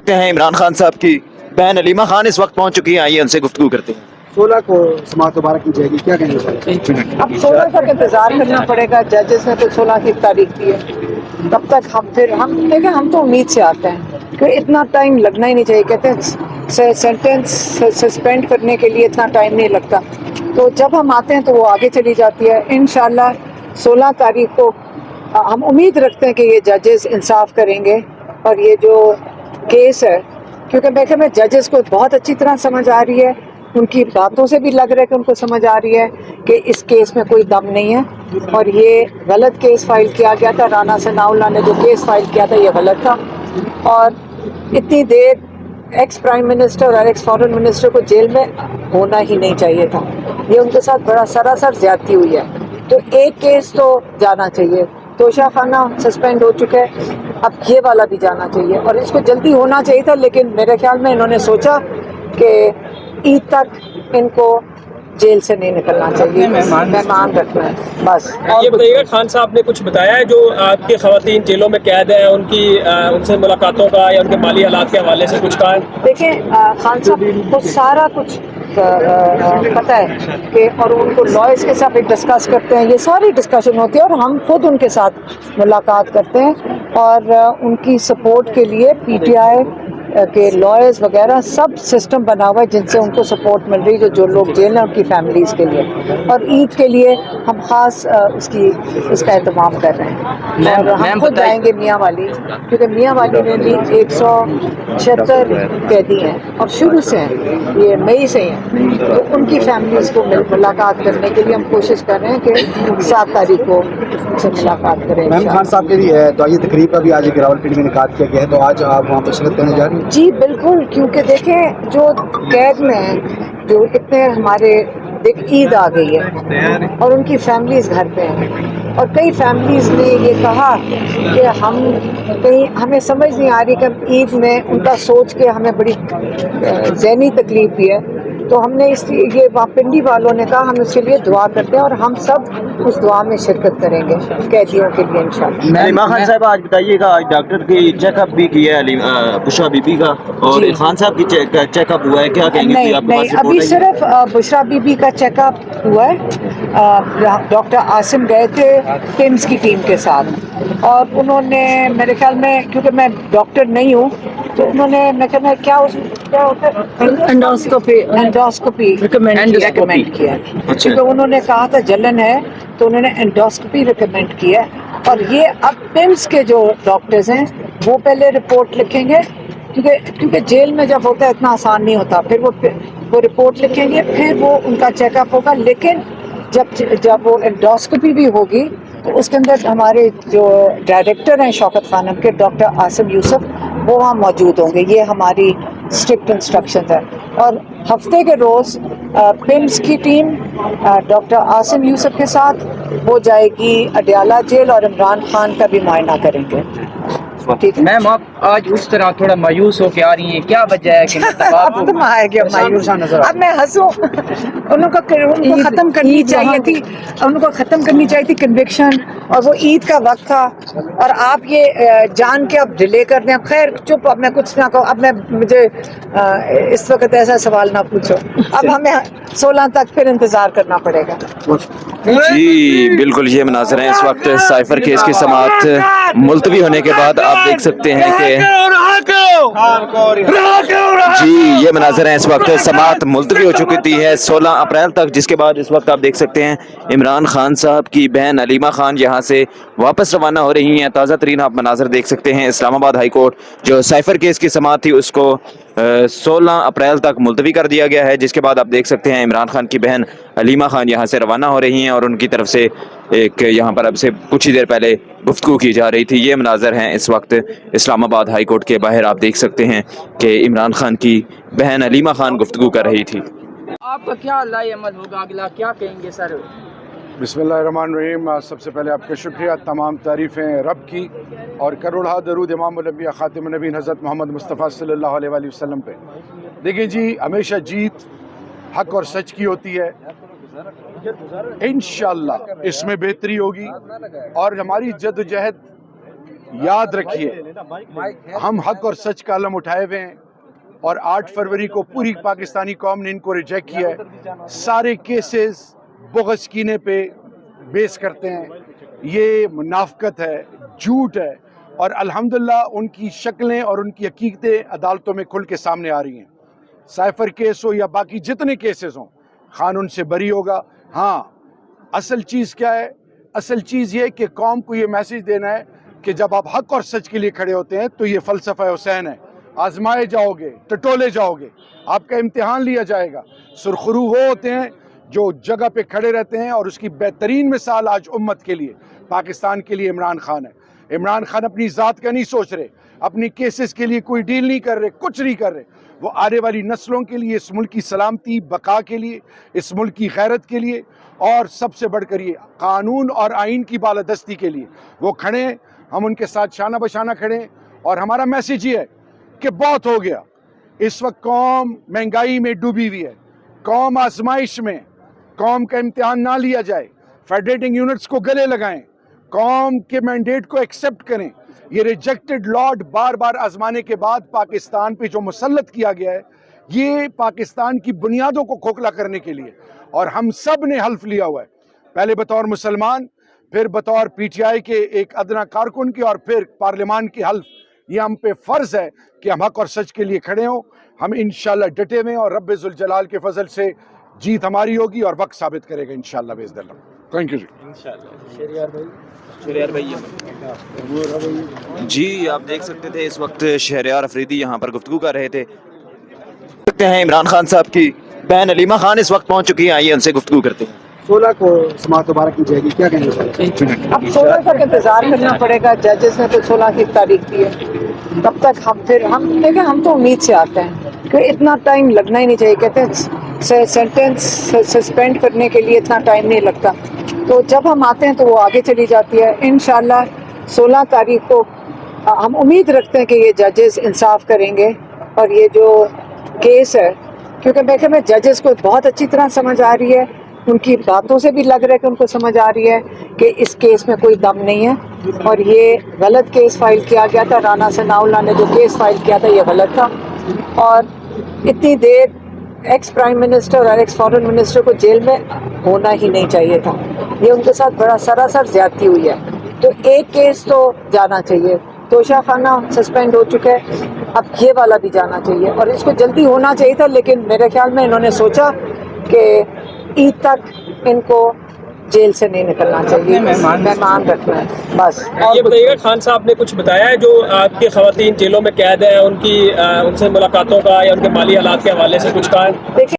सकते हैं इमरान खान साहब की बहन अलीमा खान इस वक्त पहुंच चुकी हैं, आइए उनसे गुफ्तगू करते हैं। 16 को समाअत मुबारक की जाएगी, क्या कहेंगे सर? अब 16 तक इंतजार करना पड़ेगा। जजेस ने तो 16 की तारीख दी है, तब तक हम देखें। हम तो उम्मीद से आते हैं कि इतना टाइम लगना ही नहीं चाहिए। कहते हैं सेंटेंस सस्पेंड करने के लिए इतना टाइम नहीं लगता, तो जब हम आते हैं तो वो आगे चली जाती है। इंशाल्लाह 16 तारीख को हम उम्मीद रखते हैं कि ये जजेस इंसाफ करेंगे और ये जो केस है, क्योंकि मैं जजेस को बहुत अच्छी तरह समझ आ रही है, उनकी बातों से भी लग रहा है कि उनको समझ आ रही है कि इस केस में कोई दम नहीं है और ये गलत केस फाइल किया गया था। राना सनाउल्लाह ने जो केस फाइल किया था ये गलत था, और इतनी देर एक्स प्राइम मिनिस्टर और एक्स फॉरेन मिनिस्टर को जेल में होना ही नहीं चाहिए था। ये उनके साथ बड़ा सरासर ज्यादती हुई है, तो एक केस तो जाना चाहिए। तोशा खाना सस्पेंड हो चुका है, अब ये वाला भी जाना चाहिए और इसको जल्दी होना चाहिए था, लेकिन मेरे ख्याल में इन्होंने सोचा कि ईद तक इनको जेल से नहीं निकलना चाहिए, मेहमान रखना है बस। ये बताइएगा, खान साहब ने कुछ बताया है जो आपके खवातीन जेलों में कैद हैं उनकी उनसे मुलाकातों का या उनके माली हालात के हवाले से कुछ कहा है? देखें, खान साहब को सारा कुछ पता है कि, और उनको लॉयर्स के साथ भी डिस्कस करते हैं, ये सारी डिस्कशन होती है और हम खुद उनके साथ मुलाकात करते हैं और उनकी सपोर्ट के लिए पीटीआई के लॉयर्स वगैरह सब सिस्टम बना हुआ है जिनसे उनको सपोर्ट मिल रही है, जो लोग जेल हैं उनकी फैमिलीज़ के लिए। और ईद के लिए हम ख़ास इसका एहतमाम कर रहे हैं और हम खुद जाएंगे मियाँ वाली, क्योंकि मियाँ वाली में भी 176 कैदी हैं और शुरू से हैं, ये मई से हैं, तो उनकी फैमिलीज़ को मुलाकात करने के लिए हम कोशिश कर रहे हैं कि 7 तारीख को उनसे मुलाकात करें। मैम खान साहब के लिए दुआई तकरीब का भी आज रावलपिंडी में इनेकाद किया गया है, तो आज आप वहाँ पर शिरकत करने जा रही हैं? जी बिल्कुल, क्योंकि देखें जो कैद में हैं, जो इतने हमारे ईद आ गई है और उनकी फैमिलीज घर पे हैं, और कई फैमिलीज ने ये कहा कि हमें समझ नहीं आ रही कि ईद में उनका सोच के हमें बड़ी ज़हनी तकलीफ भी है, तो हमने ये पिंडी वालों ने कहा हम इसके लिए दुआ करते हैं और हम सब उस दुआ में शिरकत करेंगे कैदियों के लिए इंशाल्लाह। अलीमा खान साहब आज बताइएगा, आज डॉक्टर की चेकअप भी किया है बुशरा बीबी का, और खान साहब की चेकअप हुआ है, क्या कहेंगे? नहीं, अभी सिर्फ बुशरा बीबी का चेकअप हुआ है। डॉक्टर आसिम गए थे टिम्स की टीम के साथ और उन्होंने मेरे ख्याल में, क्योंकि मैं डॉक्टर नहीं हूँ, तो उन्होंने क्या होता है एंडोस्कोपी रिकमेंड किया, क्योंकि उन्होंने कहा था जलन है, तो उन्होंने एंडोस्कोपी रिकमेंड किया। और ये अब पिम्स के जो डॉक्टर्स हैं वो पहले रिपोर्ट लिखेंगे, क्योंकि जेल में जब होता है इतना आसान नहीं होता, फिर वो रिपोर्ट लिखेंगे, फिर वो उनका चेकअप होगा। लेकिन जब वो एंडोस्कोपी भी होगी तो उसके अंदर हमारे जो डायरेक्टर हैं शौकत खानम के, डॉक्टर आसिम यूसुफ, वो वहाँ मौजूद होंगे। ये हमारी स्ट्रिक्ट इंस्ट्रक्शन है। और हफ्ते के रोज़ पिम्स की टीम डॉक्टर आसिम यूसुफ के साथ वो जाएगी अडयाला जेल और इमरान खान का भी मुआयना करेंगे। ठीक है मैम, आप आज उस तरह थोड़ा मायूस होके आ रही हैं, क्या वजह है कि अब तुम आए गया मायूस? अब मैं हंसूं? उनको खत्म करनी चाहिए थी, उनको खत्म करनी चाहिए थी कन्विक्शन, और वो ईद का वक्त था और आप ये जान के अब डिले कर दें। खैर चुप, अब मैं कुछ ना कहूँ। अब मुझे इस वक्त ऐसा सवाल ना पूछो, अब हमें 16 तक फिर इंतजार करना पड़ेगा। जी बिल्कुल, ये मनाज़र हैं इस वक्त साइफर केस की समाअत मुलतवी होने के बाद। आप देख सकते हैं कि जी ये मनाज़र हैं इस वक्त समाअत मुलतवी हो चुकी थी है 16 अप्रैल तक, जिसके बाद इस वक्त आप देख सकते हैं इमरान खान साहब की बहन अलीमा खान यहाँ से वापस रवाना हो रही हैं। ताज़ा तरीन आप मनाज़र देख सकते हैं। इस्लामाबाद हाई कोर्ट जो साइफर केस की समाअत थी उसको 16 अप्रैल तक मुलतवी कर दिया गया है, जिसके बाद आप देख सकते हैं इमरान खान की बहन अलीमा खान यहाँ से रवाना हो रही हैं और उनकी तरफ से एक यहाँ पर अब से कुछ ही देर पहले गुफ्तगू की जा रही थी। ये मनाज़र हैं इस वक्त इस्लामाबाद हाई कोर्ट के बाहर। आप देख सकते हैं कि इमरान खान की बहन अलीमा खान गुफ्तगू कर रही थी। आपका क्या लाए अमल होगा अगला, क्या कहेंगे सर? बिस्मिल्लाहिर्रहमानिर्रहीम। सबसे पहले आपका शुक्रिया, तमाम तारीफ़ें रब की और करोड़हा दरूद इमामुल अंबिया खातिमुन नबीय्यीन हज़रत मोहम्मद मुस्तफ़ा सल्लल्लाहु अलैहि वसल्लम पे। देखिए जी, हमेशा जीत हक और सच की होती है। इंशाअल्लाह इसमें बेहतरी होगी और हमारी जद्दोजहद याद रखिए हम हक और सच का अलम उठाए हुए हैं और 8 फरवरी को पूरी पाकिस्तानी कौम ने इनको रिजेक्ट किया है। सारे केसेस बुग़्ज़ कीने पे बेस करते हैं, ये मुनाफ़क़त है, झूठ है, और अल्हम्दुलिल्लाह उनकी शक्लें और उनकी हकीकतें अदालतों में खुल के सामने आ रही हैं। साइफर केस हो या बाकी जितने केसेस हों, क़ानून से बरी होगा। हाँ, असल चीज़ क्या है? असल चीज़ ये कि कौम को ये मैसेज देना है कि जब आप हक और सच के लिए खड़े होते हैं तो ये फ़लसफ़ा हुसैन है, आजमाए जाओगे, टटोले जाओगे, आपका इम्तिहान लिया जाएगा। सुरखरू वो होते हैं जो जगह पे खड़े रहते हैं, और उसकी बेहतरीन मिसाल आज उम्मत के लिए, पाकिस्तान के लिए इमरान खान है। इमरान खान अपनी ज़ात का नहीं सोच रहे, अपनी केसेस के लिए कोई डील नहीं कर रहे, कुछ नहीं कर रहे। वो आने वाली नस्लों के लिए, इस मुल्क की सलामती बका के लिए, इस मुल्क की खैरत के लिए, और सबसे बढ़कर ये कानून और आइन की बालादस्ती के लिए वो खड़े हैं। हम उनके साथ शाना बशाना खड़े हैं, और हमारा मैसेज ये है कि बहुत हो गया। इस वक्त कौम महंगाई में डूबी हुई है, कौम आजमाइश में, कौम का इम्तिहान ना लिया जाए। फेडरेटिंग यूनिट्स को गले लगाएं, कौम के मैंडेट को एक्सेप्ट करें। ये रिजेक्टेड लॉर्ड बार बार आजमाने के बाद पाकिस्तान पे जो मुसल्लत किया गया है, ये पाकिस्तान की बुनियादों को खोखला करने के लिए, और हम सब ने हल्फ लिया हुआ है, पहले बतौर मुसलमान, फिर बतौर पीटीआई के एक अदना कारकुन के, और फिर पार्लियामान की हल्फ। ये हम पे फ़र्ज़ है कि हम हक और सच के लिए खड़े हों। हम इंशाल्लाह डटे हुए हैं, और रब्बे ज़ुल जलाल के फजल से जीत हमारी होगी, और वक्त साबित करेगा इंशाल्लाह बिइज़्निल्लाह। थैंक यू जी, आप देख सकते थे इस वक्त शहरयार अफरीदी यहाँ पर गुफ्तगू कर रहे थे। देखते हैं इमरान खान साहब की बहन अलीमा खान इस वक्त पहुँच चुकी हैं, आइए उनसे गुफ्तगू करते हैं। 16 को समाअत मुबारक की जाएगी, क्या कहेंगे सर? अब 16 तक इंतजार करना पड़ेगा। जजेस ने तो 16 की तारीख दी है, तब तक हम देखें, हम तो उम्मीद से आते हैं कि इतना टाइम लगना ही नहीं चाहिए। कहते हैं सेंटेंस सस्पेंड करने के लिए इतना टाइम नहीं लगता, तो जब हम आते हैं तो वो आगे चली जाती है। इंशाल्लाह 16 तारीख को हम उम्मीद रखते हैं कि ये जजेस इंसाफ करेंगे, और ये जो केस है, क्योंकि देखें मैं जजेस को बहुत अच्छी तरह समझ आ रही है, उनकी बातों से भी लग रहा है कि उनको समझ आ रही है कि इस केस में कोई दम नहीं है, और ये गलत केस फाइल किया गया था। राना सनाउल्लाह ने जो केस फाइल किया था ये गलत था, और इतनी देर एक्स प्राइम मिनिस्टर और एक्स फॉरेन मिनिस्टर को जेल में होना ही नहीं चाहिए था। ये उनके साथ बड़ा सरासर ज्यादती हुई है, तो एक केस तो जाना चाहिए। तोशा खाना सस्पेंड हो चुका है, अब ये वाला भी जाना चाहिए, और इसको जल्दी होना चाहिए था, लेकिन मेरे ख्याल में इन्होंने सोचा कि ईद तक इनको जेल से नहीं निकलना चाहिए, मेहमान रखना है बस। ये बताइएगा, खान साहब ने कुछ बताया है जो आपकी ख़वातीन जेलों में कैद हैं, उनकी उनसे मुलाकातों का या उनके माली हालात के हवाले से कुछ कहा है? देखिए